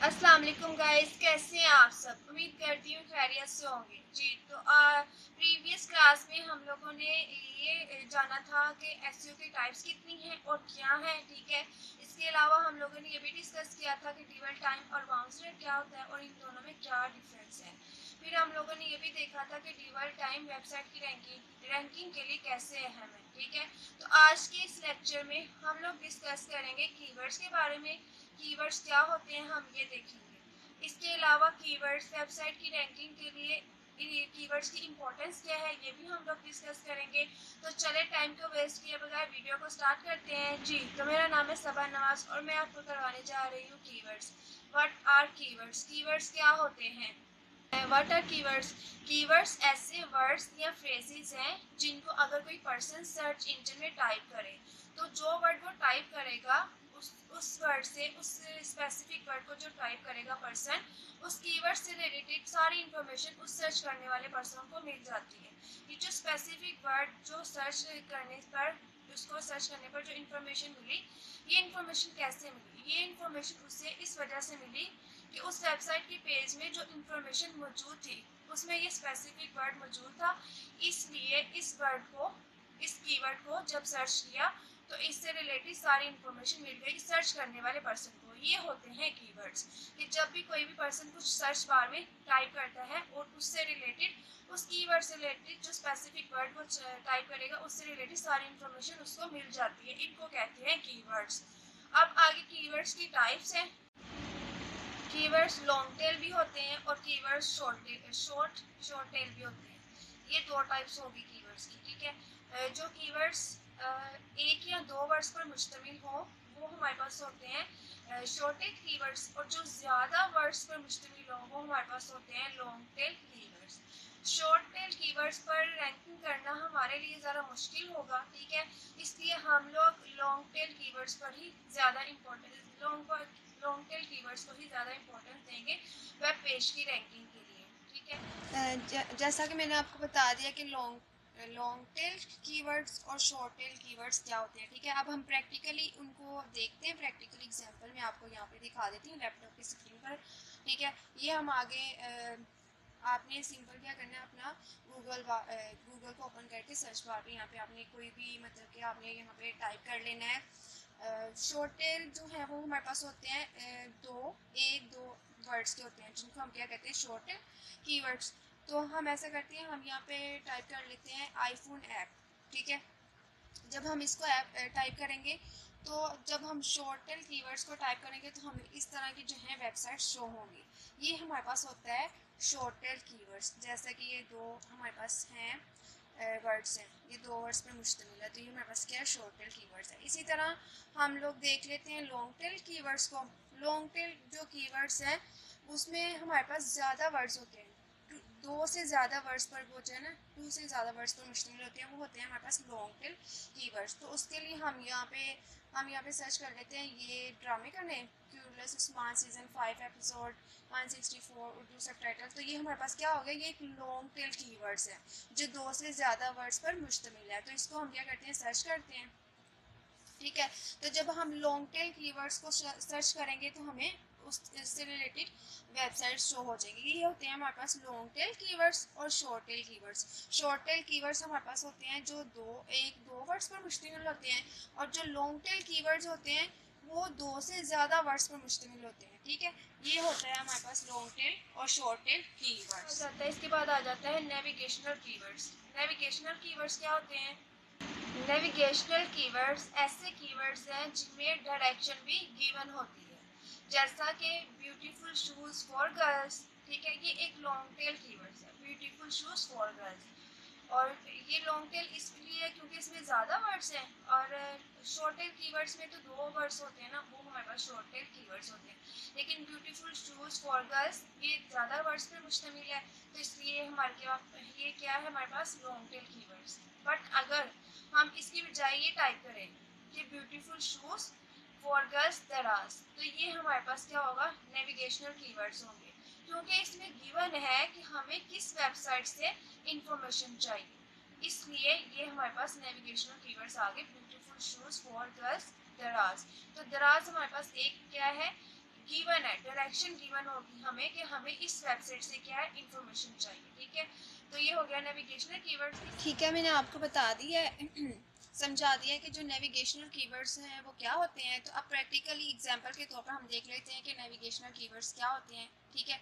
अस्सलाम वालेकुम गाइस, कैसे हैं आप सब। उम्मीद करती हूँ खैरियत से होंगे जी। तो प्रीवियस क्लास में हम लोगों ने ये जाना था कि एसईओ की टाइप्स कितनी हैं और क्या हैं, ठीक है। इसके अलावा हम लोगों ने ये भी डिस्कस किया था कि ड्यूअल टाइम और बाउंस रेट क्या होता है और इन दोनों में क्या डिफरेंस है। फिर हम लोगों ने ये भी देखा था कि ड्यूअल टाइम वेबसाइट की रैंकिंग के लिए कैसे अहम है, ठीक है। तो आज के इस लेक्चर में हम लोग डिस्कस करेंगे कीवर्ड्स के बारे में। कीवर्ड्स क्या होते हैं हम ये देखेंगे। इसके अलावा कीवर्ड्स वेबसाइट की रैंकिंग के लिए कीवर्ड्स की इंपॉर्टेंस क्या है ये भी हम लोग डिस्कस करेंगे। तो चले टाइम को वेस्ट किए बगैर वीडियो को स्टार्ट करते हैं जी। तो मेरा नाम है सबा नवाज और मैं आपको करवाने जा रही हूँ keywords. What are keywords, keywords क्या होते हैं। What are keywords. कीवर्ड्स ऐसे वर्ड्स या फ्रेजेस हैं जिनको अगर कोई पर्सन सर्च इंजन में टाइप करे तो जो वर्ड वो टाइप करेगा उस वर्ड से, उस स्पेसिफिक वर्ड को जो टाइप करेगा पर्सन, उस कीवर्ड से रिलेटेड सारी इंफॉर्मेशन उस सर्च करने वाले पर्सन को मिल जाती है। ये जो स्पेसिफिक वर्ड जो सर्च करने पर, उसको सर्च करने पर जो इन्फॉर्मेशन मिली, ये इन्फॉर्मेशन कैसे मिली, ये इन्फॉर्मेशन उसे इस वजह से मिली कि उस वेबसाइट के पेज में जो इन्फॉर्मेशन मौजूद थी उसमें ये स्पेसिफिक वर्ड मौजूद था। इसलिए इस वर्ड को, इस कीवर्ड को जब सर्च किया तो इससे रिलेटेड सारी इंफॉर्मेशन मिल गई सर्च करने वाले पर्सन को। ये होते हैं कीवर्ड्स। कि जब भी कोई भी पर्सन कुछ सर्च बार में टाइप करता है और उससे रिलेटेड, उस कीवर्ड से रिलेटेड जो स्पेसिफिक वर्ड वो टाइप करेगा उससे रिलेटेड सारी इंफॉर्मेशन उसको मिल जाती है। इनको कहते हैं कीवर्ड्स। अब आगे कीवर्ड्स की टाइप्स हैं। कीवर्ड्स लॉन्ग टेल भी होते हैं और कीवर्ड्स शॉर्ट टेल भी होते हैं। ये दो टाइप्स होगी कीवर्ड्स की, ठीक है। जो कीवर्ड्स एक या दो वर्ड्स पर मुश्तमिल हो वो हमारे पास होते हैं शॉर्ट टेल कीवर्ड्स, और जो ज़्यादा वर्ड्स पर मुश्तमिल हो वो हमारे पास होते हैं long tail keywords. Short tail keywords पर रैंकिंग करना हमारे लिए ज़रा मुश्किल होगा, ठीक है। इसलिए हम लोग लॉन्ग टेल कीवर्ड्स पर ही ज़्यादा इम्पोर्टेंस लॉन्ग टेल कीवर्ड्स को ही ज़्यादा इम्पोर्टेंस देंगे वेब पेज की रैंकिंग के लिए, ठीक है। जैसा कि मैंने आपको बता दिया कि लॉन्ग टेल कीवर्ड्स और शॉर्ट टेल कीवर्ड्स क्या होते हैं, ठीक है। अब हम प्रैक्टिकली उनको देखते हैं। प्रैक्टिकल एग्जांपल मैं आपको यहाँ पे दिखा देती हूँ लैपटॉप की स्क्रीन पर, ठीक है। ये हम आगे आपने सिंपल क्या करना है, अपना गूगल को ओपन करके सर्च बार पे यहाँ पे आपने कोई भी मतलब कि आपने यहाँ पे टाइप कर लेना है। शॉर्ट टेल जो है वो हमारे पास होते हैं एक दो वर्ड्स के होते हैं जिनको हम क्या कहते हैं शॉर्ट टेल कीवर्ड्स। तो हम ऐसा करते हैं, हम यहाँ पे टाइप कर लेते हैं आईफोन ऐप, ठीक है। जब हम इसको ऐप टाइप करेंगे तो जब हम शॉर्ट टेल कीवर्ड्स को टाइप करेंगे तो हमें इस तरह की जो है वेबसाइट शो होंगी। ये हमारे पास होता है शॉर्ट टेल कीवर्ड्स। जैसा कि ये दो हमारे पास हैं वर्ड्स हैं, ये दो वर्ड्स पर मुश्तमिल है, तो ये हमारे पास क्या है शॉर्ट टेल कीवर्ड्स है। इसी तरह हम लोग देख लेते हैं लॉन्ग टेल कीवर्ड्स को। लॉन्ग टेल जो कीवर्ड्स हैं उसमें हमारे पास ज़्यादा वर्ड्स होते हैं, दो से ज़्यादा वर्ड्स पर वो जो है ना, टू से ज़्यादा वर्ड्स पर मुश्तमिल होते हैं, वो होते हैं हमारे पास लॉन्ग टेल कीवर्ड्स। तो उसके लिए हम यहाँ पे सर्च कर लेते हैं ये ड्रामे का name queueless Usman season 5 episode 164 Urdu subtitle. तो ये हमारे पास क्या हो गया, ये एक लॉन्ग टेल कीवर्ड्स है जो दो से ज़्यादा वर्ड्स पर मुश्तमिल है। तो इसको हम क्या करते हैं, सर्च करते हैं, ठीक है। तो जब हम लॉन्ग टेल कीवर्ड्स को सर्च करेंगे तो हमें उससे रिलेटेड वेबसाइट शो हो जाएगी। ये होते हैं हमारे पास लॉन्ग टेल कीवर्ड्स और short tail keywords. Short tail keywords हमारे पास होते हैं जो एक दो वर्ड्स पर मुश्तमिल होते हैं, और जो लॉन्ग टेल कीवर्ड्स होते हैं वो दो से ज़्यादा वर्ड्स पर मुश्तमिल होते हैं, ठीक है। ये होता है हमारे पास लॉन्ग टेल और शॉर्ट टेल कीवर्ड्स। आ जाता है इसके बाद आ जाता है नेविगेशनल कीवर्ड्स। नेविगेशनल कीवर्ड्स क्या होते हैं। नेविगेशनल कीवर्ड्स ऐसे कीवर्ड्स हैं जिनमें डायरेक्शन भी गिवन होती है, जैसा कि ब्यूटीफुल शूज़ फॉर गर्ल्स, ठीक है। ये एक लॉन्ग टेल कीवर्ड्स है, ब्यूटीफुल शूज़ फॉर गर्ल्स। और ये लॉन्ग टेल इसलिए है क्योंकि इसमें ज़्यादा वर्ड्स हैं, और शॉर्ट टेल कीवर्ड्स में तो दो वर्ड्स होते हैं ना, वो हमारे पास शॉर्ट टेल कीवर्ड्स होते हैं। लेकिन ब्यूटीफुल शूज़ फॉर गर्ल्स ये ज़्यादा वर्ड्स पर मुश्तमिल है, तो इसलिए ये क्या है हमारे पास लॉन्ग टेल कीवर्ड्स। बट अगर हम इसकी बजाय ये टाइप करें कि ब्यूटीफुल शूज़ फॉर गर्ल्स दराज, तो ये हमारे पास क्या होगा, नेविगेशनल कीवर्ड्स होंगे, क्योंकि इसमें गिवन है कि हमें किस वेबसाइट से इंफॉर्मेशन चाहिए। इसलिए ये हमारे पास नेविगेशनल कीवर्ड्स आ गए, ब्यूटीफुल शूज़ फॉर गर्ल्स दराज। तो दराज हमारे पास एक क्या है, गिवन है, डायरेक्शन गिवन होगी हमें कि हमें इस वेबसाइट से क्या है इंफॉर्मेशन चाहिए। ठीक है, तो ये हो गया नेविगेशनल कीवर्ड्स। ठीक है, मैंने आपको बता दिया है समझा दिया है कि जो नेविगेशनल कीवर्ड्स हैं वो क्या होते हैं। तो अब प्रैक्टिकली एग्जांपल के तौर पर हम देख लेते हैं कि नेविगेशनल कीवर्ड्स क्या होते हैं। ठीक है,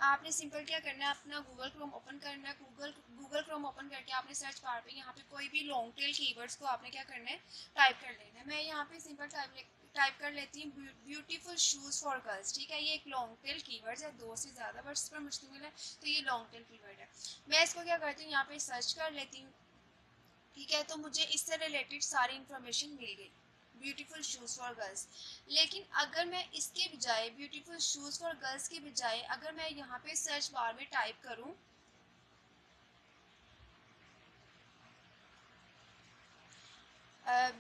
आपने सिंपल क्या करना है, अपना गूगल क्रोम ओपन करना है। गूगल क्रोम ओपन करके आपने सर्च बार पे यहाँ पे कोई भी लॉन्ग टेल कीवर्ड्स को आपने क्या करना है, टाइप कर लेना है। मैं यहाँ पे सिंपल टाइप कर लेती हूँ ब्यूटीफुल शूज़ फॉर गर्ल्स। ठीक है, ये एक लॉन्ग टेल कीवर्ड्स है, 2 से ज़्यादा वर्ड्स पर मुश्तमिल है, तो ये लॉन्ग टेल कीवर्ड है। मैं इसको क्या करती हूँ, यहाँ पे सर्च कर लेती हूँ। ठीक है, तो मुझे इससे रिलेटेड सारी इंफॉर्मेशन मिल गई, ब्यूटीफुल शूज़ फॉर गर्ल्स। लेकिन अगर मैं इसके बजाय ब्यूटीफुल शूज़ फॉर गर्ल्स के बजाय अगर मैं यहाँ पे सर्च बार में टाइप करूँ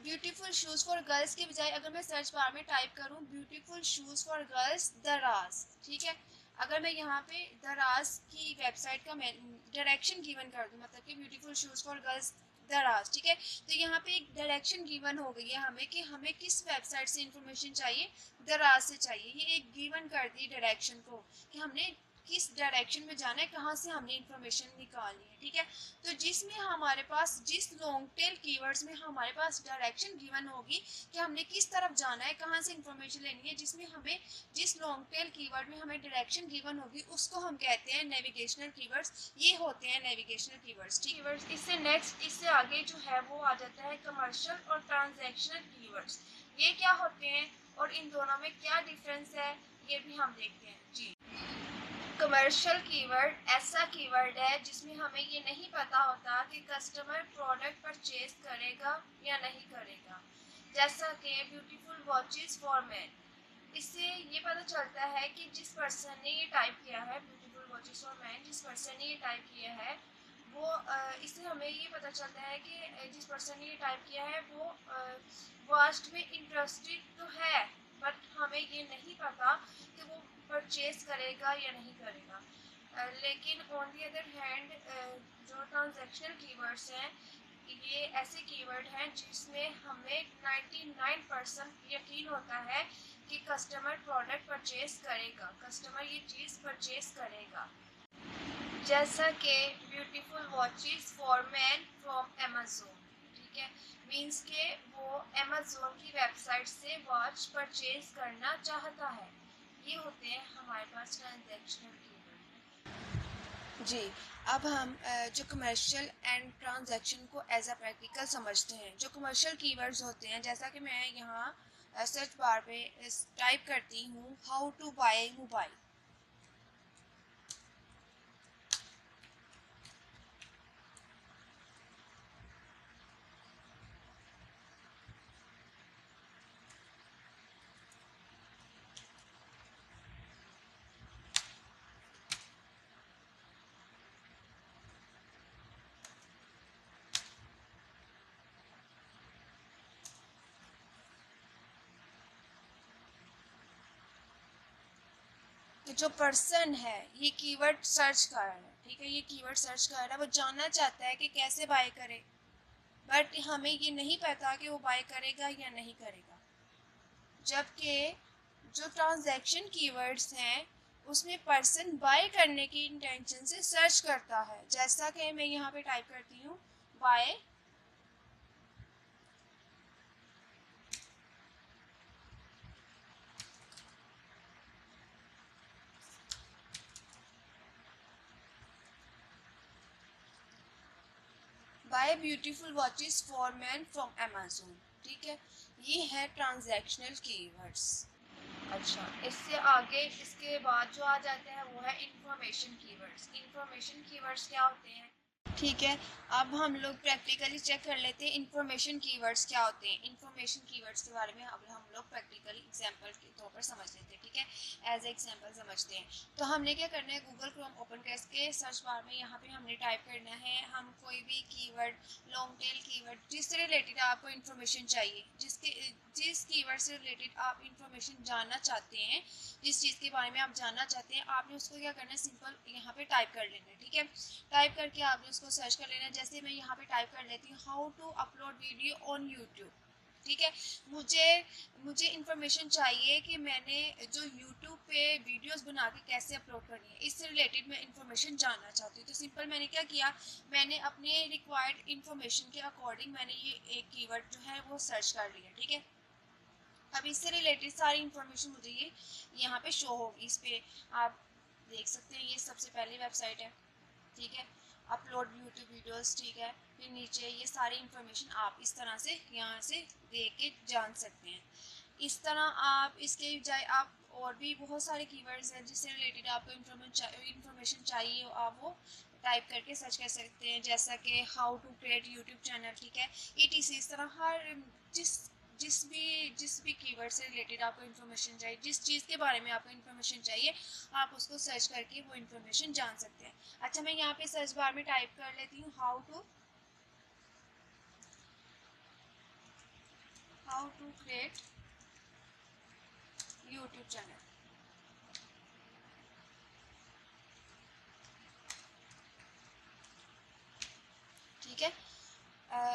ब्यूटीफुल शूज़ फॉर गर्ल्स के बजाय अगर मैं सर्च बार में टाइप करूँ ब्यूटीफुल शूज़ फॉर गर्ल्स दराज। ठीक है, अगर मैं यहाँ पे दराज की वेबसाइट का मैं डायरेक्शन गिवन कर दूँ, मतलब कि ब्यूटीफुल शूज़ फॉर गर्ल्स दराज। ठीक है, तो यहाँ पे एक डायरेक्शन गिवन हो गई है हमें कि हमें किस वेबसाइट से इंफॉर्मेशन चाहिए, दराज से चाहिए। ये एक गिवन कर दी डायरेक्शन को कि हमने किस डायरेक्शन में जाना है, कहाँ से हमने इंफॉर्मेशन निकालनी है। ठीक है, तो जिसमें हमारे पास जिस लॉन्ग टेल कीवर्ड्स में हमारे पास डायरेक्शन गिवन होगी कि हमने किस तरफ जाना है, कहाँ से इंफॉर्मेशन लेनी है, जिसमें हमें जिस लॉन्ग टेल कीवर्ड में हमें डायरेक्शन गिवन होगी उसको हम कहते हैं नेविगेशनल कीवर्ड्स। ये होते हैं नेविगेशनल कीवर्ड्स। कीवर्ड्स इससे नेक्स्ट इससे आगे जो है वो आ जाता है कमर्शियल और ट्रांजैक्शनल कीवर्ड्स। ये क्या होते हैं और इन दोनों में क्या डिफरेंस है, ये भी हम देखते हैं। जी, कमर्शियल कीवर्ड ऐसा कीवर्ड है जिसमें हमें ये नहीं पता होता कि कस्टमर प्रोडक्ट परचेज करेगा या नहीं करेगा। जैसा कि ब्यूटीफुल वॉचेस फॉर मैन, इससे ये पता चलता है कि जिस पर्सन ने ये टाइप किया है ब्यूटीफुल वॉचेस फॉर मैन, जिस पर्सन ने ये टाइप किया है वो इससे हमें ये पता चलता है कि जिस पर्सन ने ये टाइप किया है वो वास्ट में इंटरेस्टेड तो है, बट हमें ये नहीं पता कि वो परचेज करेगा या नहीं करेगा। लेकिन ऑन दी अदर हैंड जो ट्रांजैक्शनल कीवर्ड्स हैं ये ऐसे कीवर्ड हैं जिसमें हमें 99% यकीन होता है कि कस्टमर प्रोडक्ट परचेज करेगा, कस्टमर ये चीज़ परचेज करेगा। जैसा कि beautiful watches for man from Amazon. ठीक है, मीन्स के वो अमेज़ोन की वेबसाइट से वॉच परचेज करना चाहता है। ये होते हैं हमारे पास ट्रांजैक्शनल कीवर्ड। जी, अब हम जो कमर्शियल एंड ट्रांजैक्शन को एज अ प्रैक्टिकल समझते हैं। जो कमर्शियल कीवर्ड्स होते हैं, जैसा कि मैं यहाँ सर्च बार पे टाइप करती हूँ हाउ टू बाय मोबाइल। तो जो पर्सन है ये कीवर्ड सर्च कर रहा है। ठीक है, ये कीवर्ड सर्च कर रहा है, वो जानना चाहता है कि कैसे बाय करे, बट हमें ये नहीं पता कि वो बाय करेगा या नहीं करेगा। जबकि जो ट्रांजैक्शन कीवर्ड्स हैं उसमें पर्सन बाय करने की इंटेंशन से सर्च करता है। जैसा कि मैं यहाँ पे टाइप करती हूँ buy buy beautiful watches for man from Amazon. ठीक है, ये है ट्रांजैक्शनल कीवर्ड्स। अच्छा, इससे आगे इसके बाद जो आ जाते हैं वो है इंफॉर्मेशन कीवर्ड्स। इंफॉर्मेशन कीवर्ड्स क्या होते हैं? ठीक है, अब हम लोग प्रैक्टिकली चेक कर लेते हैं इंफॉर्मेशन कीवर्ड्स क्या होते हैं। इंफॉर्मेशन कीवर्ड्स के बारे में अब हम लोग प्रैक्टिकली एग्जांपल के तौर पर समझ लेते हैं। ठीक है, एज ए एग्जांपल समझते हैं। तो हमने क्या करना है, गूगल क्रोम ओपन करके सर्च बार में यहाँ पे हमने टाइप करना है हम कोई भी कीवर्ड, लॉन्ग टेल कीवर्ड जिससे रिलेटेड आपको इंफॉर्मेशन चाहिए, जिस कीवर्ड से रिलेटेड आप इंफॉर्मेशन जानना चाहते हैं, जिस चीज़ के बारे में आप जानना चाहते हैं, आपने उसको क्या करना है, सिंपल यहाँ पे टाइप कर लेना है। ठीक है, टाइप करके आपने उसको सर्च कर लेना है। जैसे मैं यहाँ पे टाइप कर लेती हूँ how to upload video on YouTube. ठीक है। मुझे मुझे इंफॉर्मेशन चाहिए कि मैंने जो यूट्यूब पे वीडियोस बना के कैसे अपलोड करनी है, इससे रिलेटेड मैं इंफॉर्मेशन जानना चाहती हूँ। तो सिंपल मैंने क्या किया, मैंने अपने रिक्वायर्ड इंफॉर्मेशन के अकॉर्डिंग मैंने ये एक कीवर्ड जो है वो सर्च कर लिया, ठीक है। अब इससे रिलेटेड सारी इंफॉर्मेशन मुझे ये यहाँ पे शो होगी। इस पे आप देख सकते हैं, ये सबसे पहली वेबसाइट है, ठीक है। अपलोड यूट्यूब वीडियोस, ठीक है। फिर नीचे ये सारी इंफॉर्मेशन आप इस तरह से यहाँ से देख के जान सकते हैं। इस तरह आप इसके बजाय आप और भी बहुत सारे कीवर्ड्स हैं जिससे रिलेटेड आपको इंफॉर्मेशन चाहिए, आप वो टाइप करके सर्च कर सकते हैं, जैसा कि how to create YouTube channel, ठीक है। ETC, इस तरह हर जिस जिस भी कीवर्ड से रिलेटेड आपको इन्फॉर्मेशन चाहिए, जिस चीज़ के बारे में आपको इन्फॉर्मेशन चाहिए, आप उसको सर्च करके वो इन्फॉर्मेशन जान सकते हैं। अच्छा, मैं यहाँ पे सर्च बार में टाइप कर लेती हूँ how to create YouTube channel, ठीक है।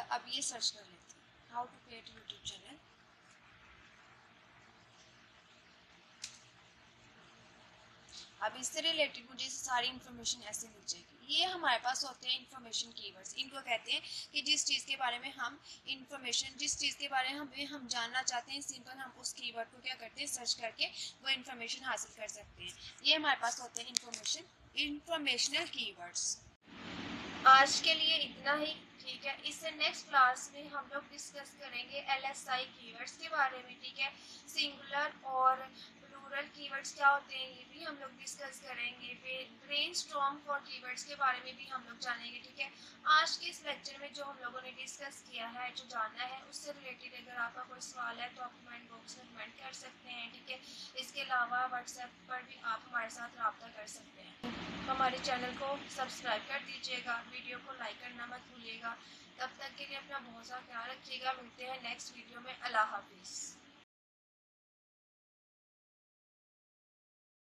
अब ये सर्च कर लेते हैं how to create YouTube channel. अब इससे रिलेटेड मुझे सारी इन्फॉर्मेशन ऐसे मिल जाएगी। ये हमारे पास होते हैं इन्फॉर्मेशन कीवर्ड्स। इनको कहते हैं कि जिस चीज़ के बारे में हम इन्फॉर्मेशन, जिस चीज़ के बारे में हम जानना चाहते हैं, सिंपल हम उस कीवर्ड को क्या करते हैं, सर्च करके वो इन्फॉर्मेशन हासिल कर सकते हैं। ये हमारे पास होते हैं इंफॉर्मेशनल कीवर्ड्स। आज के लिए इतना ही, ठीक है। इससे नेक्स्ट क्लास में हम लोग डिस्कस करेंगे LSI कीवर्ड्स के बारे में, ठीक है। सिंगुलर और प्लूरल कीवर्ड्स क्या होते हैं ये भी हम लोग डिस्कस करेंगे। फिर ब्रेनस्टॉर्म फॉर कीवर्ड्स के बारे में भी हम लोग जानेंगे, ठीक है। आज के इस लेक्चर में जो हम लोगों ने डिस्कस किया है, जो जानना है, उससे रिलेटेड अगर आपका कोई सवाल है तो आप कमेंट बॉक्स में कमेंट कर सकते हैं, ठीक है। इसके अलावा व्हाट्सएप पर भी आप हमारे साथ रब्ता कर सकते हैं। हमारे चैनल को सब्सक्राइब कर दीजिएगा, वीडियो को लाइक करना मत भूलिएगा। तब तक के लिए अपना बहुत सा ख्याल रखिएगा। मिलते हैं नेक्स्ट वीडियो में। अल्लाह हाफिज़।